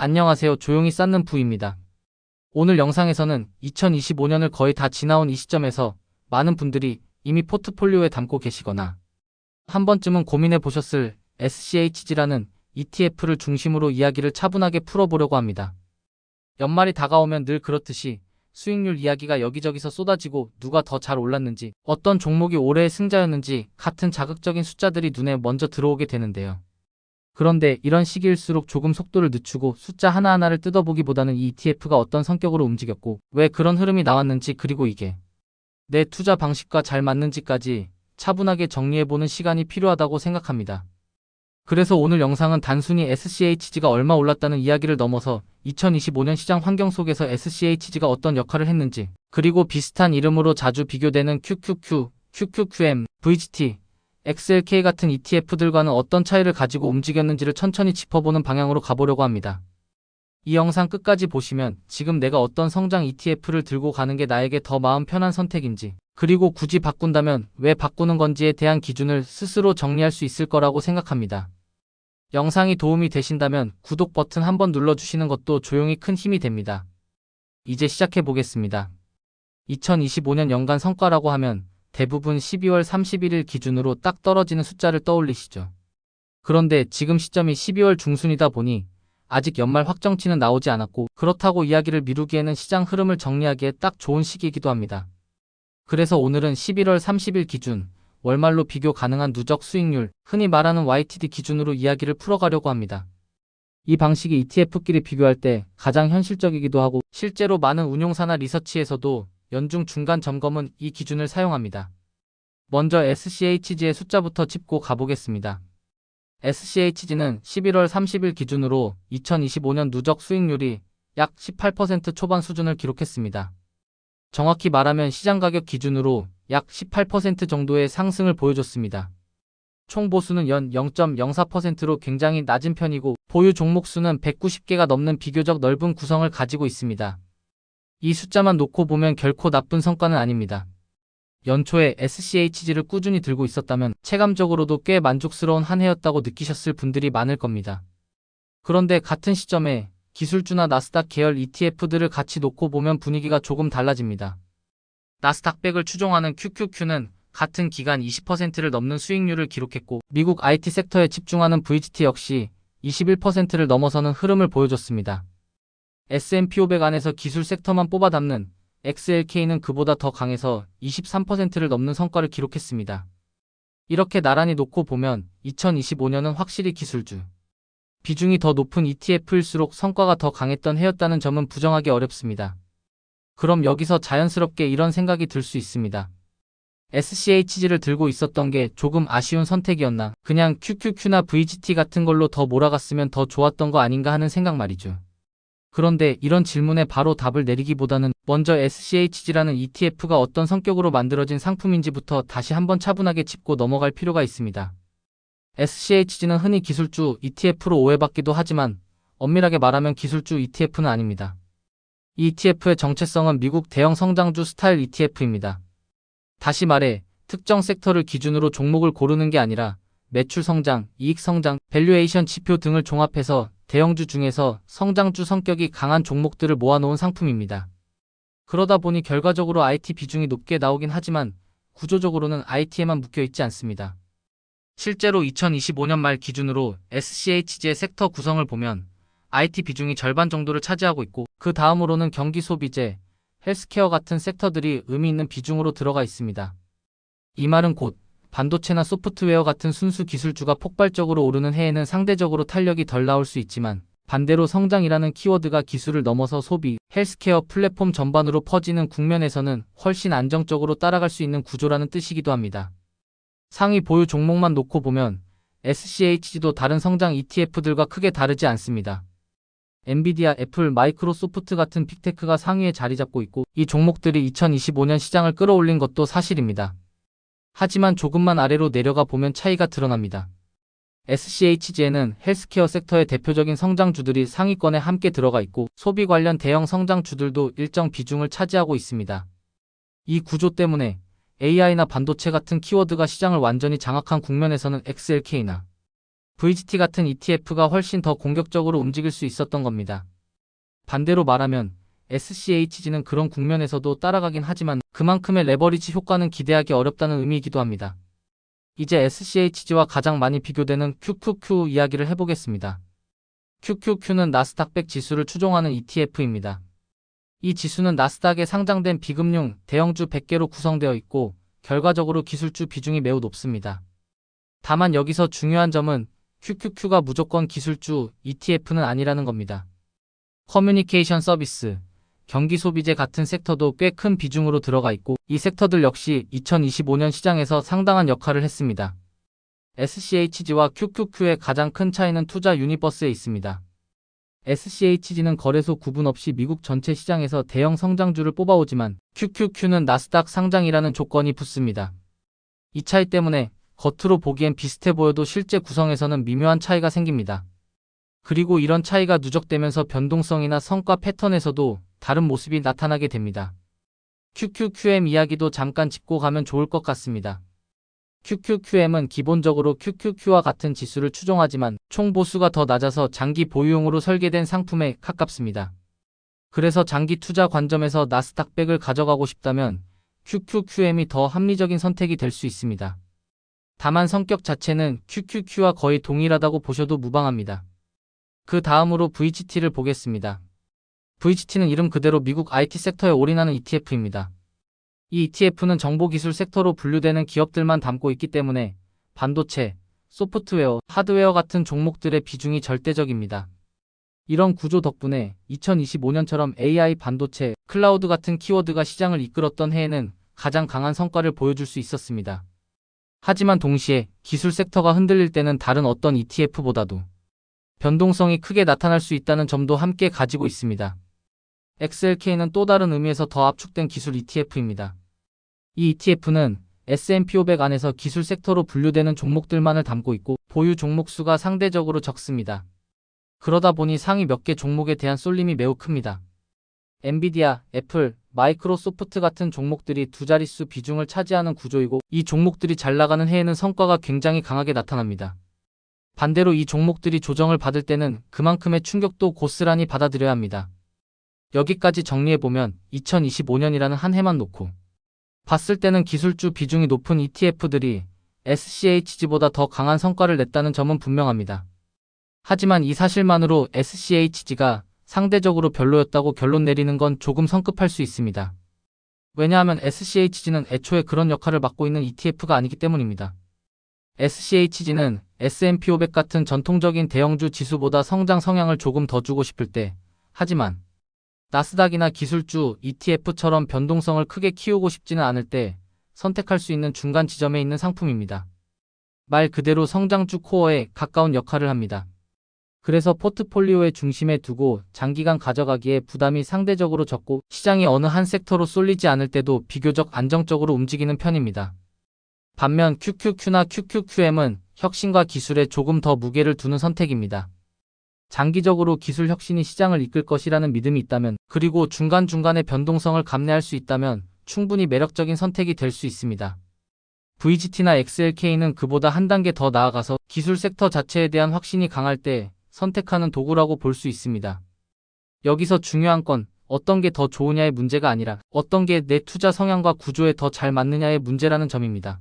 안녕하세요. 조용히 쌓는 부입니다. 오늘 영상에서는 2025년을 거의 다 지나온 이 시점에서 많은 분들이 이미 포트폴리오에 담고 계시거나 한 번쯤은 고민해 보셨을 SCHG라는 ETF를 중심으로 이야기를 차분하게 풀어보려고 합니다. 연말이 다가오면 늘 그렇듯이 수익률 이야기가 여기저기서 쏟아지고 누가 더 잘 올랐는지, 어떤 종목이 올해의 승자였는지 같은 자극적인 숫자들이 눈에 먼저 들어오게 되는데요. 그런데 이런 시기일수록 조금 속도를 늦추고 숫자 하나하나를 뜯어보기보다는 이 ETF가 어떤 성격으로 움직였고 왜 그런 흐름이 나왔는지, 그리고 이게 내 투자 방식과 잘 맞는지까지 차분하게 정리해보는 시간이 필요하다고 생각합니다. 그래서 오늘 영상은 단순히 SCHG가 얼마 올랐다는 이야기를 넘어서 2025년 시장 환경 속에서 SCHG가 어떤 역할을 했는지, 그리고 비슷한 이름으로 자주 비교되는 QQQ, QQQM, VGT, XLK 같은 ETF들과는 어떤 차이를 가지고 움직였는지를 천천히 짚어보는 방향으로 가보려고 합니다. 이 영상 끝까지 보시면 지금 내가 어떤 성장 ETF를 들고 가는 게 나에게 더 마음 편한 선택인지, 그리고 굳이 바꾼다면 왜 바꾸는 건지에 대한 기준을 스스로 정리할 수 있을 거라고 생각합니다. 영상이 도움이 되신다면 구독 버튼 한번 눌러주시는 것도 조용히 큰 힘이 됩니다. 이제 시작해 보겠습니다. 2025년 연간 성과라고 하면 대부분 12월 31일 기준으로 딱 떨어지는 숫자를 떠올리시죠. 그런데 지금 시점이 12월 중순이다 보니 아직 연말 확정치는 나오지 않았고, 그렇다고 이야기를 미루기에는 시장 흐름을 정리하기에 딱 좋은 시기이기도 합니다. 그래서 오늘은 11월 30일 기준, 월말로 비교 가능한 누적 수익률, 흔히 말하는 YTD 기준으로 이야기를 풀어가려고 합니다. 이 방식이 ETF끼리 비교할 때 가장 현실적이기도 하고, 실제로 많은 운용사나 리서치에서도 연중 중간 점검은 이 기준을 사용합니다. 먼저 SCHG의 숫자부터 짚고 가보겠습니다. SCHG는 11월 30일 기준으로 2025년 누적 수익률이 약 18% 초반 수준을 기록했습니다. 정확히 말하면 시장 가격 기준으로 약 18% 정도의 상승을 보여줬습니다. 총 보수는 연 0.04%로 굉장히 낮은 편이고, 보유 종목 수는 190개가 넘는 비교적 넓은 구성을 가지고 있습니다. 이 숫자만 놓고 보면 결코 나쁜 성과는 아닙니다. 연초에 SCHG를 꾸준히 들고 있었다면 체감적으로도 꽤 만족스러운 한 해였다고 느끼셨을 분들이 많을 겁니다. 그런데 같은 시점에 기술주나 나스닥 계열 ETF들을 같이 놓고 보면 분위기가 조금 달라집니다. 나스닥 100을 추종하는 QQQ는 같은 기간 20%를 넘는 수익률을 기록했고, 미국 IT 섹터에 집중하는 VGT 역시 21%를 넘어서는 흐름을 보여줬습니다. S&P 500 안에서 기술 섹터만 뽑아 담는 XLK는 그보다 더 강해서 23%를 넘는 성과를 기록했습니다. 이렇게 나란히 놓고 보면 2025년은 확실히 기술주 비중이 더 높은 ETF일수록 성과가 더 강했던 해였다는 점은 부정하기 어렵습니다. 그럼 여기서 자연스럽게 이런 생각이 들 수 있습니다. SCHG를 들고 있었던 게 조금 아쉬운 선택이었나, 그냥 QQQ나 VGT 같은 걸로 더 몰아갔으면 더 좋았던 거 아닌가 하는 생각 말이죠. 그런데 이런 질문에 바로 답을 내리기보다는 먼저 SCHG라는 ETF가 어떤 성격으로 만들어진 상품인지부터 다시 한번 차분하게 짚고 넘어갈 필요가 있습니다. SCHG는 흔히 기술주 ETF로 오해받기도 하지만 엄밀하게 말하면 기술주 ETF는 아닙니다. 이 ETF의 정체성은 미국 대형 성장주 스타일 ETF입니다. 다시 말해 특정 섹터를 기준으로 종목을 고르는 게 아니라 매출 성장, 이익 성장, 밸류에이션 지표 등을 종합해서 대형주 중에서 성장주 성격이 강한 종목들을 모아놓은 상품입니다. 그러다 보니 결과적으로 IT 비중이 높게 나오긴 하지만 구조적으로는 IT에만 묶여있지 않습니다. 실제로 2025년 말 기준으로 SCHG의 섹터 구성을 보면 IT 비중이 절반 정도를 차지하고 있고, 그 다음으로는 경기 소비재, 헬스케어 같은 섹터들이 의미 있는 비중으로 들어가 있습니다. 이 말은 곧 반도체나 소프트웨어 같은 순수 기술주가 폭발적으로 오르는 해에는 상대적으로 탄력이 덜 나올 수 있지만, 반대로 성장이라는 키워드가 기술을 넘어서 소비, 헬스케어 플랫폼 전반으로 퍼지는 국면에서는 훨씬 안정적으로 따라갈 수 있는 구조라는 뜻이기도 합니다. 상위 보유 종목만 놓고 보면 SCHG도 다른 성장 ETF들과 크게 다르지 않습니다. 엔비디아, 애플, 마이크로소프트 같은 빅테크가 상위에 자리 잡고 있고, 이 종목들이 2025년 시장을 끌어올린 것도 사실입니다. 하지만 조금만 아래로 내려가 보면 차이가 드러납니다. SCHG에는 헬스케어 섹터의 대표적인 성장주들이 상위권에 함께 들어가 있고, 소비 관련 대형 성장주들도 일정 비중을 차지하고 있습니다. 이 구조 때문에 AI나 반도체 같은 키워드가 시장을 완전히 장악한 국면에서는 XLK나 VGT 같은 ETF가 훨씬 더 공격적으로 움직일 수 있었던 겁니다. 반대로 말하면 SCHG는 그런 국면에서도 따라가긴 하지만 그만큼의 레버리지 효과는 기대하기 어렵다는 의미이기도 합니다. 이제 SCHG와 가장 많이 비교되는 QQQ 이야기를 해보겠습니다. QQQ는 나스닥100 지수를 추종하는 ETF입니다. 이 지수는 나스닥에 상장된 비금융 대형주 100개로 구성되어 있고 결과적으로 기술주 비중이 매우 높습니다. 다만 여기서 중요한 점은 QQQ가 무조건 기술주 ETF는 아니라는 겁니다. 커뮤니케이션 서비스, 경기소비재 같은 섹터도 꽤 큰 비중으로 들어가 있고 이 섹터들 역시 2025년 시장에서 상당한 역할을 했습니다. SCHG와 QQQ의 가장 큰 차이는 투자 유니버스에 있습니다. SCHG는 거래소 구분 없이 미국 전체 시장에서 대형 성장주를 뽑아오지만 QQQ는 나스닥 상장이라는 조건이 붙습니다. 이 차이 때문에 겉으로 보기엔 비슷해 보여도 실제 구성에서는 미묘한 차이가 생깁니다. 그리고 이런 차이가 누적되면서 변동성이나 성과 패턴에서도 다른 모습이 나타나게 됩니다. QQQM 이야기도 잠깐 짚고 가면 좋을 것 같습니다. QQQM은 기본적으로 QQQ와 같은 지수를 추종하지만 총 보수가 더 낮아서 장기 보유용으로 설계된 상품에 가깝습니다. 그래서 장기 투자 관점에서 나스닥 100을 가져가고 싶다면 QQQM이 더 합리적인 선택이 될 수 있습니다. 다만 성격 자체는 QQQ와 거의 동일하다고 보셔도 무방합니다. 그 다음으로 VGT를 보겠습니다. VGT는 이름 그대로 미국 IT 섹터에 올인하는 ETF입니다. 이 ETF는 정보기술 섹터로 분류되는 기업들만 담고 있기 때문에 반도체, 소프트웨어, 하드웨어 같은 종목들의 비중이 절대적입니다. 이런 구조 덕분에 2025년처럼 AI, 반도체, 클라우드 같은 키워드가 시장을 이끌었던 해에는 가장 강한 성과를 보여줄 수 있었습니다. 하지만 동시에 기술 섹터가 흔들릴 때는 다른 어떤 ETF보다도 변동성이 크게 나타날 수 있다는 점도 함께 가지고 있습니다. XLK는 또 다른 의미에서 더 압축된 기술 ETF입니다. 이 ETF는 S&P 500 안에서 기술 섹터로 분류되는 종목들만을 담고 있고 보유 종목 수가 상대적으로 적습니다. 그러다 보니 상위 몇 개 종목에 대한 쏠림이 매우 큽니다. 엔비디아, 애플, 마이크로소프트 같은 종목들이 두 자릿수 비중을 차지하는 구조이고 이 종목들이 잘 나가는 해에는 성과가 굉장히 강하게 나타납니다. 반대로 이 종목들이 조정을 받을 때는 그만큼의 충격도 고스란히 받아들여야 합니다. 여기까지 정리해보면 2025년이라는 한 해만 놓고 봤을 때는 기술주 비중이 높은 ETF들이 SCHG보다 더 강한 성과를 냈다는 점은 분명합니다. 하지만 이 사실만으로 SCHG가 상대적으로 별로였다고 결론 내리는 건 조금 성급할 수 있습니다. 왜냐하면 SCHG는 애초에 그런 역할을 맡고 있는 ETF가 아니기 때문입니다. SCHG는 S&P 500 같은 전통적인 대형주 지수보다 성장 성향을 조금 더 주고 싶을 때, 하지만 나스닥이나 기술주 ETF처럼 변동성을 크게 키우고 싶지는 않을 때 선택할 수 있는 중간 지점에 있는 상품입니다. 말 그대로 성장주 코어에 가까운 역할을 합니다. 그래서 포트폴리오의 중심에 두고 장기간 가져가기에 부담이 상대적으로 적고 시장이 어느 한 섹터로 쏠리지 않을 때도 비교적 안정적으로 움직이는 편입니다. 반면 QQQ나 QQQM은 혁신과 기술에 조금 더 무게를 두는 선택입니다. 장기적으로 기술 혁신이 시장을 이끌 것이라는 믿음이 있다면 그리고 중간중간의 변동성을 감내할 수 있다면 충분히 매력적인 선택이 될 수 있습니다. VGT나 XLK는 그보다 한 단계 더 나아가서 기술 섹터 자체에 대한 확신이 강할 때 선택하는 도구라고 볼 수 있습니다. 여기서 중요한 건 어떤 게 더 좋으냐의 문제가 아니라 어떤 게 내 투자 성향과 구조에 더 잘 맞느냐의 문제라는 점입니다.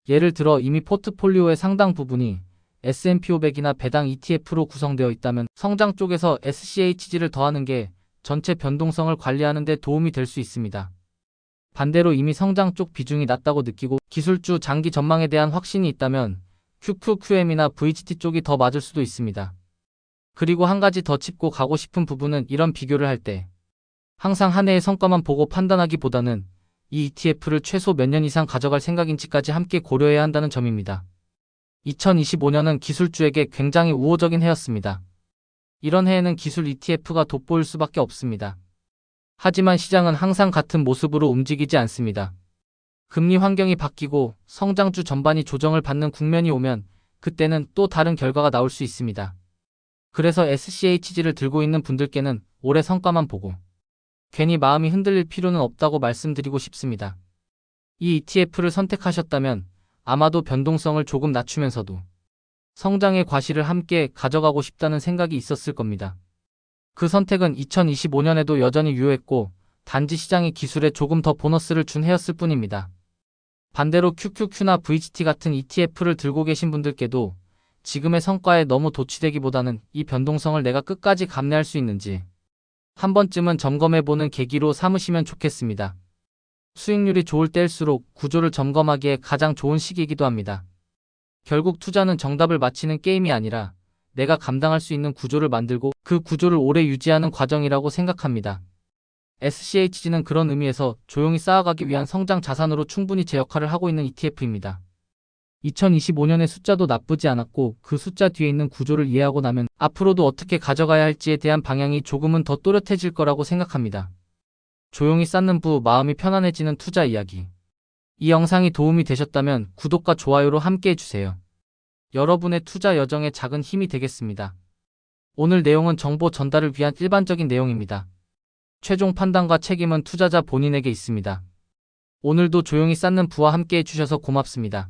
예를 들어 이미 포트폴리오의 상당 부분이 S&P 500이나 배당 ETF로 구성되어 있다면 성장 쪽에서 SCHG를 더하는 게 전체 변동성을 관리하는 데 도움이 될 수 있습니다. 반대로 이미 성장 쪽 비중이 낮다고 느끼고 기술주 장기 전망에 대한 확신이 있다면 QQQM이나 VGT 쪽이 더 맞을 수도 있습니다. 그리고 한 가지 더 짚고 가고 싶은 부분은 이런 비교를 할 때 항상 한 해의 성과만 보고 판단하기보다는 이 ETF를 최소 몇 년 이상 가져갈 생각인지까지 함께 고려해야 한다는 점입니다. 2025년은 기술주에게 굉장히 우호적인 해였습니다. 이런 해에는 기술 ETF가 돋보일 수밖에 없습니다. 하지만 시장은 항상 같은 모습으로 움직이지 않습니다. 금리 환경이 바뀌고 성장주 전반이 조정을 받는 국면이 오면 그때는 또 다른 결과가 나올 수 있습니다. 그래서 SCHG를 들고 있는 분들께는 올해 성과만 보고 괜히 마음이 흔들릴 필요는 없다고 말씀드리고 싶습니다. 이 ETF를 선택하셨다면 아마도 변동성을 조금 낮추면서도 성장의 과실을 함께 가져가고 싶다는 생각이 있었을 겁니다. 그 선택은 2025년에도 여전히 유효했고 단지 시장이 기술에 조금 더 보너스를 준 해였을 뿐입니다. 반대로 QQQ나 VGT 같은 ETF를 들고 계신 분들께도 지금의 성과에 너무 도취되기보다는 이 변동성을 내가 끝까지 감내할 수 있는지 한 번쯤은 점검해보는 계기로 삼으시면 좋겠습니다. 수익률이 좋을 때일수록 구조를 점검하기에 가장 좋은 시기이기도 합니다. 결국 투자는 정답을 맞히는 게임이 아니라 내가 감당할 수 있는 구조를 만들고 그 구조를 오래 유지하는 과정이라고 생각합니다. SCHG는 그런 의미에서 조용히 쌓아가기 위한 성장 자산으로 충분히 제 역할을 하고 있는 ETF입니다. 2025년의 숫자도 나쁘지 않았고 그 숫자 뒤에 있는 구조를 이해하고 나면 앞으로도 어떻게 가져가야 할지에 대한 방향이 조금은 더 또렷해질 거라고 생각합니다. 조용히 쌓는 부 마음이 편안해지는 투자 이야기. 이 영상이 도움이 되셨다면 구독과 좋아요로 함께 해주세요. 여러분의 투자 여정에 작은 힘이 되겠습니다. 오늘 내용은 정보 전달을 위한 일반적인 내용입니다. 최종 판단과 책임은 투자자 본인에게 있습니다. 오늘도 조용히 쌓는 부와 함께 해주셔서 고맙습니다.